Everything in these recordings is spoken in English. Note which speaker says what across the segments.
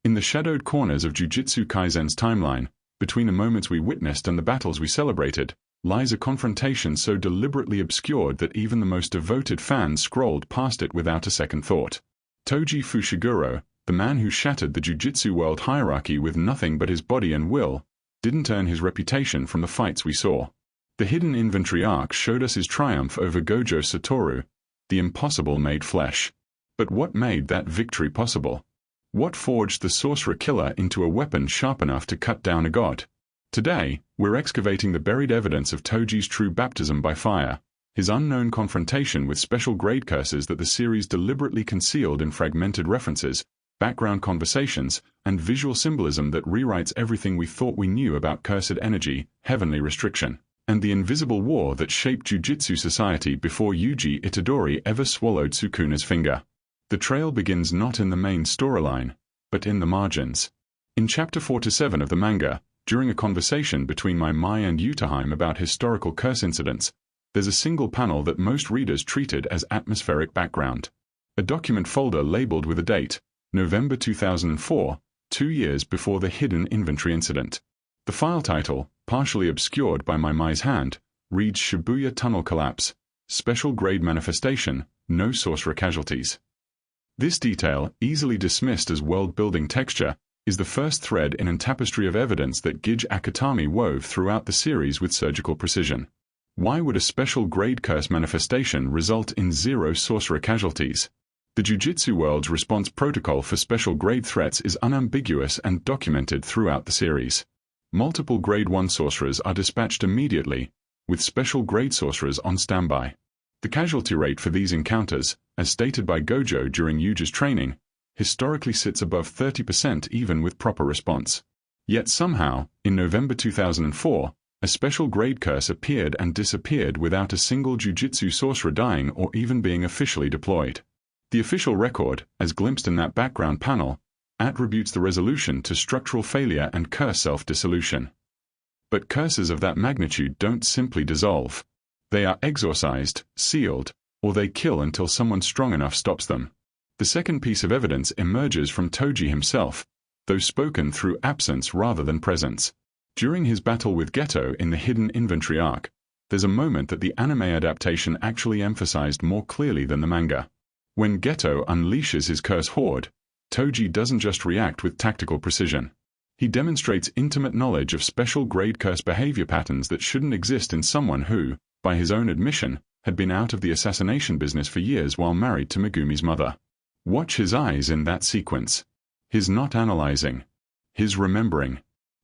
Speaker 1: In the shadowed corners of Jujutsu Kaisen's timeline, between the moments we witnessed and the battles we celebrated, lies a confrontation so deliberately obscured that even the most devoted fans scrolled past it without a second thought. Toji Fushiguro, the man who shattered the Jujutsu world hierarchy with nothing but his body and will, didn't earn his reputation from the fights we saw. The hidden inventory arc showed us his triumph over Gojo Satoru, the impossible made flesh. But what made that victory possible? What forged the Sorcerer Killer into a weapon sharp enough to cut down a god? Today, we're excavating the buried evidence of Toji's true baptism by fire, his unknown confrontation with special grade curses that the series deliberately concealed in fragmented references, background conversations, and visual symbolism that rewrites everything we thought we knew about cursed energy, heavenly restriction, and the invisible war that shaped Jujutsu society before Yuji Itadori ever swallowed Sukuna's finger. The trail begins not in the main storyline, but in the margins. In Chapter 4-7 of the manga, during a conversation between Mai and Utaheim about historical curse incidents, there's a single panel that most readers treated as atmospheric background. A document folder labeled with a date, November 2004, 2 years before the hidden inventory incident. The file title, partially obscured by Mai's hand, reads Shibuya Tunnel Collapse, Special Grade Manifestation, No Sorcerer Casualties. This detail, easily dismissed as world-building texture, is the first thread in a tapestry of evidence that Gege Akutami wove throughout the series with surgical precision. Why would a special grade curse manifestation result in 0 sorcerer casualties? The Jujutsu world's response protocol for special grade threats is unambiguous and documented throughout the series. Multiple grade 1 sorcerers are dispatched immediately, with special grade sorcerers on standby. The casualty rate for these encounters, as stated by Gojo during Yuji's training, historically sits above 30% even with proper response. Yet somehow, in November 2004, a special grade curse appeared and disappeared without a single Jujutsu sorcerer dying or even being officially deployed. The official record, as glimpsed in that background panel, attributes the resolution to structural failure and curse self-dissolution. But curses of that magnitude don't simply dissolve. They are exorcised, sealed, or they kill until someone strong enough stops them. The second piece of evidence emerges from Toji himself, though spoken through absence rather than presence. During his battle with Geto in the hidden inventory arc, there's a moment that the anime adaptation actually emphasized more clearly than the manga. When Geto unleashes his curse horde, Toji doesn't just react with tactical precision. He demonstrates intimate knowledge of special grade curse behavior patterns that shouldn't exist in someone who, by his own admission, had been out of the assassination business for years while married to Megumi's mother. Watch his eyes in that sequence. His not analyzing. His remembering.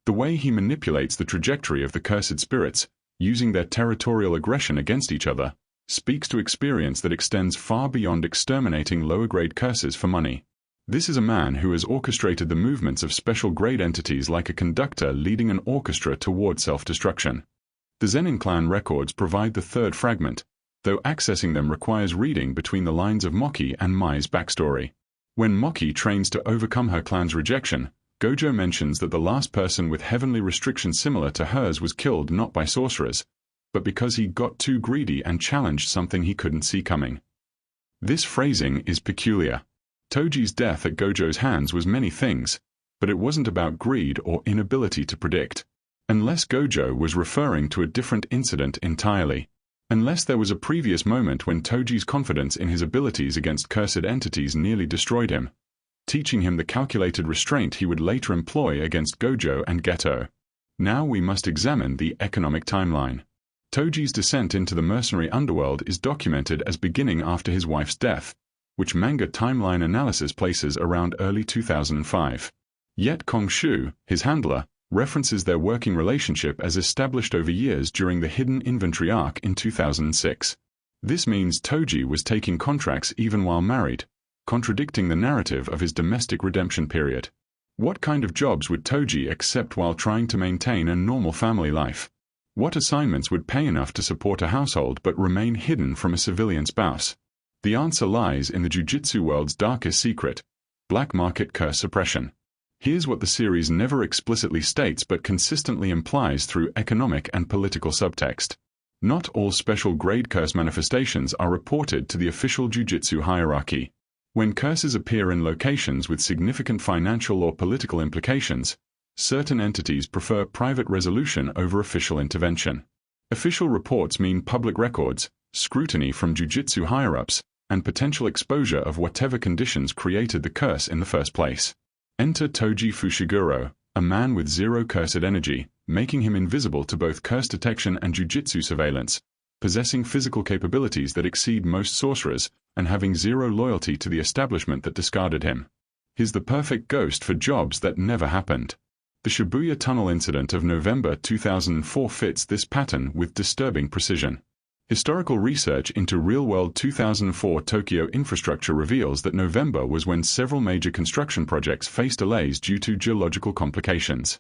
Speaker 1: The way he manipulates the trajectory of the cursed spirits, using their territorial aggression against each other, speaks to experience that extends far beyond exterminating lower-grade curses for money. This is a man who has orchestrated the movements of special-grade entities like a conductor leading an orchestra toward self-destruction. The Zenin clan records provide the third fragment, though accessing them requires reading between the lines of Moki and Mai's backstory. When Moki trains to overcome her clan's rejection, Gojo mentions that the last person with heavenly restrictions similar to hers was killed not by sorcerers, but because he got too greedy and challenged something he couldn't see coming. This phrasing is peculiar. Toji's death at Gojo's hands was many things, but it wasn't about greed or inability to predict. Unless Gojo was referring to a different incident entirely. Unless there was a previous moment when Toji's confidence in his abilities against cursed entities nearly destroyed him, teaching him the calculated restraint he would later employ against Gojo and Geto. Now we must examine the economic timeline. Toji's descent into the mercenary underworld is documented as beginning after his wife's death, which manga timeline analysis places around early 2005. Yet Kongshu, his handler, references their working relationship as established over years during the hidden inventory arc in 2006. This means Toji was taking contracts even while married, contradicting the narrative of his domestic redemption period. What kind of jobs would Toji accept while trying to maintain a normal family life? What assignments would pay enough to support a household but remain hidden from a civilian spouse? The answer lies in the Jujutsu world's darkest secret: black market curse suppression. Here's what the series never explicitly states but consistently implies through economic and political subtext. Not all special grade curse manifestations are reported to the official Jujutsu hierarchy. When curses appear in locations with significant financial or political implications, certain entities prefer private resolution over official intervention. Official reports mean public records, scrutiny from jujutsu higher-ups, and potential exposure of whatever conditions created the curse in the first place. Enter Toji Fushiguro, a man with zero cursed energy, making him invisible to both curse detection and jujutsu surveillance, possessing physical capabilities that exceed most sorcerers, and having zero loyalty to the establishment that discarded him. He's the perfect ghost for jobs that never happened. The Shibuya Tunnel incident of November 2004 fits this pattern with disturbing precision. Historical research into real-world 2004 Tokyo infrastructure reveals that November was when several major construction projects faced delays due to geological complications.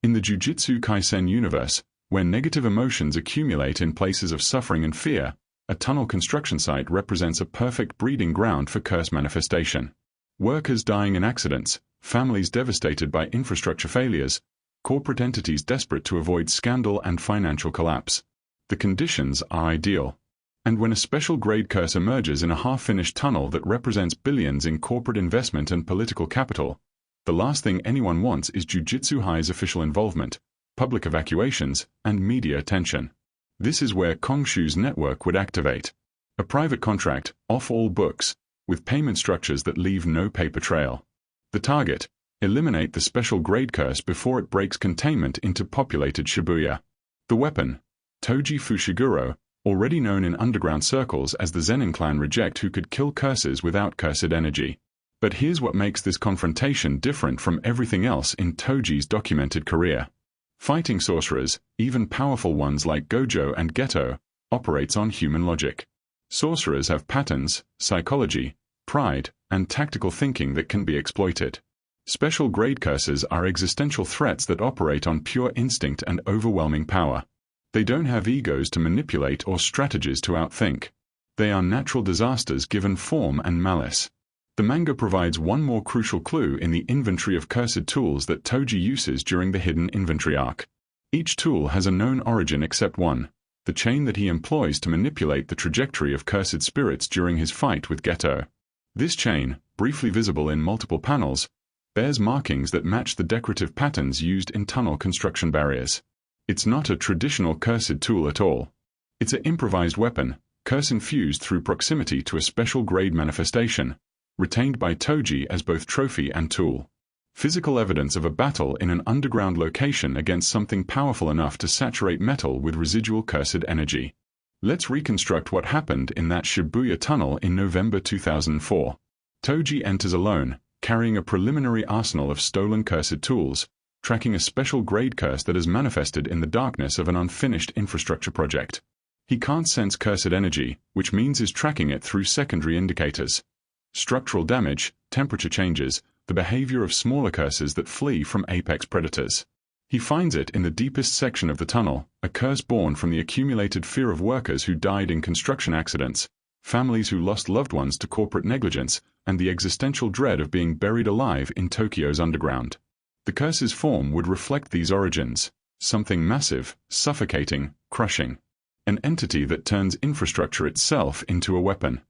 Speaker 1: In the Jujutsu Kaisen universe, where negative emotions accumulate in places of suffering and fear, a tunnel construction site represents a perfect breeding ground for curse manifestation. Workers dying in accidents, families devastated by infrastructure failures, corporate entities desperate to avoid scandal and financial collapse. The conditions are ideal. And when a special grade curse emerges in a half-finished tunnel that represents billions in corporate investment and political capital, the last thing anyone wants is Jujutsu High's official involvement, public evacuations, and media attention. This is where Kongshu's network would activate. A private contract, off all books, with payment structures that leave no paper trail. The target: eliminate the special grade curse before it breaks containment into populated Shibuya. The weapon: Toji Fushiguro, already known in underground circles as the Zenin clan, reject who could kill curses without cursed energy. But here's what makes this confrontation different from everything else in Toji's documented career. Fighting sorcerers, even powerful ones like Gojo and Geto, operates on human logic. Sorcerers have patterns, psychology, pride, and tactical thinking that can be exploited. Special grade curses are existential threats that operate on pure instinct and overwhelming power. They don't have egos to manipulate or strategies to outthink. They are natural disasters given form and malice. The manga provides one more crucial clue in the inventory of cursed tools that Toji uses during the hidden inventory arc. Each tool has a known origin except one: the chain that he employs to manipulate the trajectory of cursed spirits during his fight with Geto. This chain, briefly visible in multiple panels, bears markings that match the decorative patterns used in tunnel construction barriers. It's not a traditional cursed tool at all. It's an improvised weapon, curse-infused through proximity to a special grade manifestation, retained by Toji as both trophy and tool. Physical evidence of a battle in an underground location against something powerful enough to saturate metal with residual cursed energy. Let's reconstruct what happened in that Shibuya tunnel in November 2004. Toji enters alone, carrying a preliminary arsenal of stolen cursed tools, tracking a special grade curse that has manifested in the darkness of an unfinished infrastructure project. He can't sense cursed energy, which means he's tracking it through secondary indicators. Structural damage, temperature changes, the behavior of smaller curses that flee from apex predators. He finds it in the deepest section of the tunnel, a curse born from the accumulated fear of workers who died in construction accidents, families who lost loved ones to corporate negligence, and the existential dread of being buried alive in Tokyo's underground. The curse's form would reflect these origins: something massive, suffocating, crushing. An entity that turns infrastructure itself into a weapon.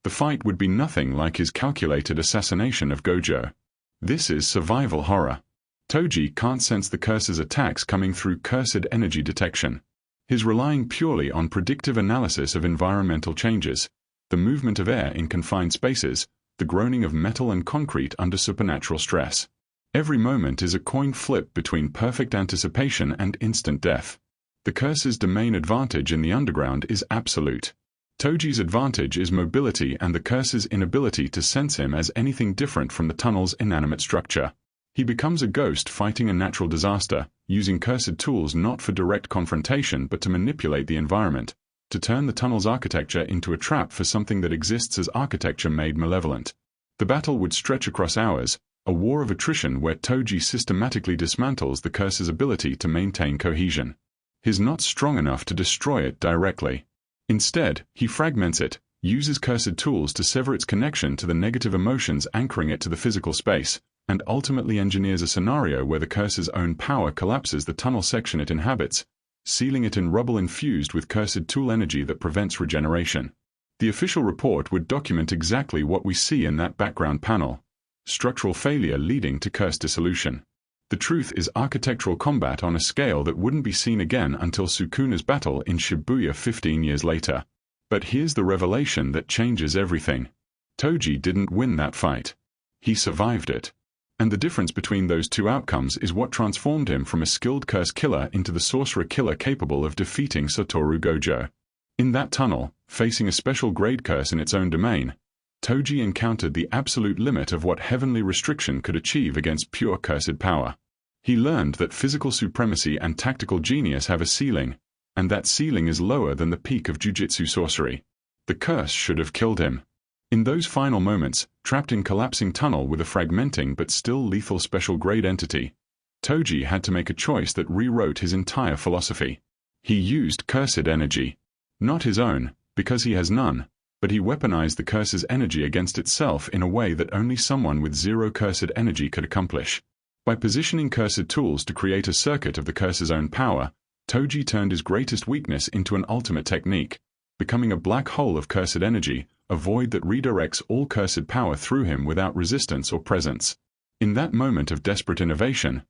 Speaker 1: The fight would be nothing like his calculated assassination of Gojo. This is survival horror. Toji can't sense the curse's attacks coming through cursed energy detection. He's relying purely on predictive analysis of environmental changes, the movement of air in confined spaces, the groaning of metal and concrete under supernatural stress. Every moment is a coin flip between perfect anticipation and instant death. The curse's domain advantage in the underground is absolute. Toji's advantage is mobility and the curse's inability to sense him as anything different from the tunnel's inanimate structure. He becomes a ghost fighting a natural disaster, using cursed tools not for direct confrontation but to manipulate the environment, to turn the tunnel's architecture into a trap for something that exists as architecture made malevolent. The battle would stretch across hours, a war of attrition where Toji systematically dismantles the curse's ability to maintain cohesion. He's not strong enough to destroy it directly. Instead, he fragments it, uses cursed tools to sever its connection to the negative emotions anchoring it to the physical space, and ultimately engineers a scenario where the curse's own power collapses the tunnel section it inhabits, sealing it in rubble infused with cursed tool energy that prevents regeneration. The official report would document exactly what we see in that background panel: structural failure leading to curse dissolution. The truth is architectural combat on a scale that wouldn't be seen again until Sukuna's battle in Shibuya 15 years later. But here's the revelation that changes everything. Toji didn't win that fight. He survived it. And the difference between those two outcomes is what transformed him from a skilled curse killer into the sorcerer killer capable of defeating Satoru Gojo. In that tunnel, facing a special grade curse in its own domain, Toji encountered the absolute limit of what heavenly restriction could achieve against pure cursed power. He learned that physical supremacy and tactical genius have a ceiling, and that ceiling is lower than the peak of jujitsu sorcery. The curse should have killed him. In those final moments, trapped in collapsing tunnel with a fragmenting but still lethal special grade entity, Toji had to make a choice that rewrote his entire philosophy. He used cursed energy. Not his own, because he has none, but he weaponized the curse's energy against itself in a way that only someone with zero cursed energy could accomplish. By positioning cursed tools to create a circuit of the curse's own power, Toji turned his greatest weakness into an ultimate technique, becoming a black hole of cursed energy, a void that redirects all cursed power through him without resistance or presence. In that moment of desperate innovation,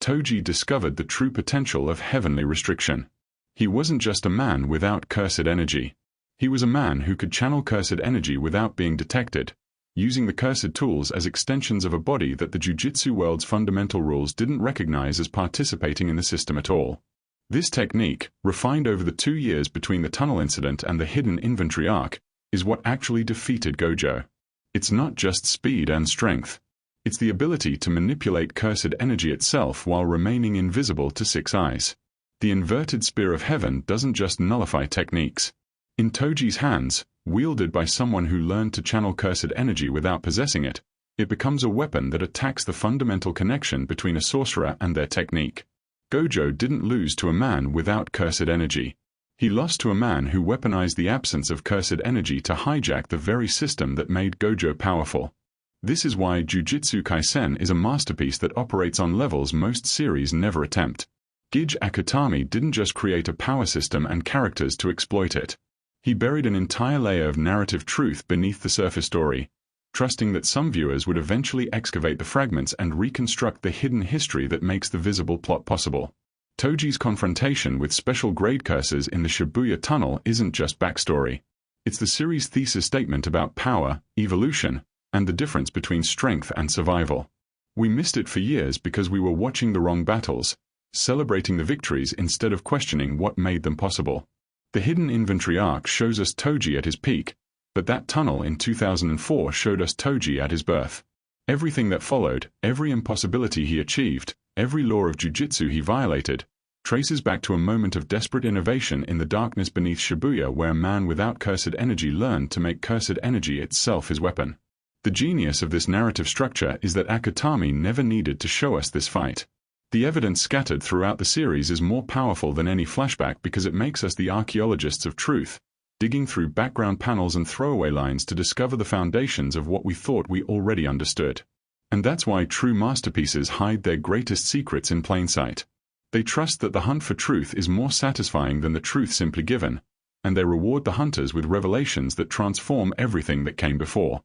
Speaker 1: Toji discovered the true potential of heavenly restriction. He wasn't just a man without cursed energy. He was a man who could channel cursed energy without being detected, using the cursed tools as extensions of a body that the jujitsu world's fundamental rules didn't recognize as participating in the system at all. This technique, refined over the 2 years between the tunnel incident and the hidden inventory arc, is what actually defeated Gojo. It's not just speed and strength. It's the ability to manipulate cursed energy itself while remaining invisible to six eyes. The inverted spear of heaven doesn't just nullify techniques. In Toji's hands, wielded by someone who learned to channel cursed energy without possessing it, it becomes a weapon that attacks the fundamental connection between a sorcerer and their technique. Gojo didn't lose to a man without cursed energy. He lost to a man who weaponized the absence of cursed energy to hijack the very system that made Gojo powerful. This is why Jujutsu Kaisen is a masterpiece that operates on levels most series never attempt. Gege Akutami didn't just create a power system and characters to exploit it. He buried an entire layer of narrative truth beneath the surface story, trusting that some viewers would eventually excavate the fragments and reconstruct the hidden history that makes the visible plot possible. Toji's confrontation with special grade curses in the Shibuya tunnel isn't just backstory. It's the series' thesis statement about power, evolution, and the difference between strength and survival. We missed it for years because we were watching the wrong battles, celebrating the victories instead of questioning what made them possible. The hidden inventory arc shows us Toji at his peak, but that tunnel in 2004 showed us Toji at his birth. Everything that followed, every impossibility he achieved, every law of jujitsu he violated, traces back to a moment of desperate innovation in the darkness beneath Shibuya where a man without cursed energy learned to make cursed energy itself his weapon. The genius of this narrative structure is that Akutami never needed to show us this fight. The evidence scattered throughout the series is more powerful than any flashback because it makes us the archaeologists of truth, digging through background panels and throwaway lines to discover the foundations of what we thought we already understood. And that's why true masterpieces hide their greatest secrets in plain sight. They trust that the hunt for truth is more satisfying than the truth simply given, and they reward the hunters with revelations that transform everything that came before.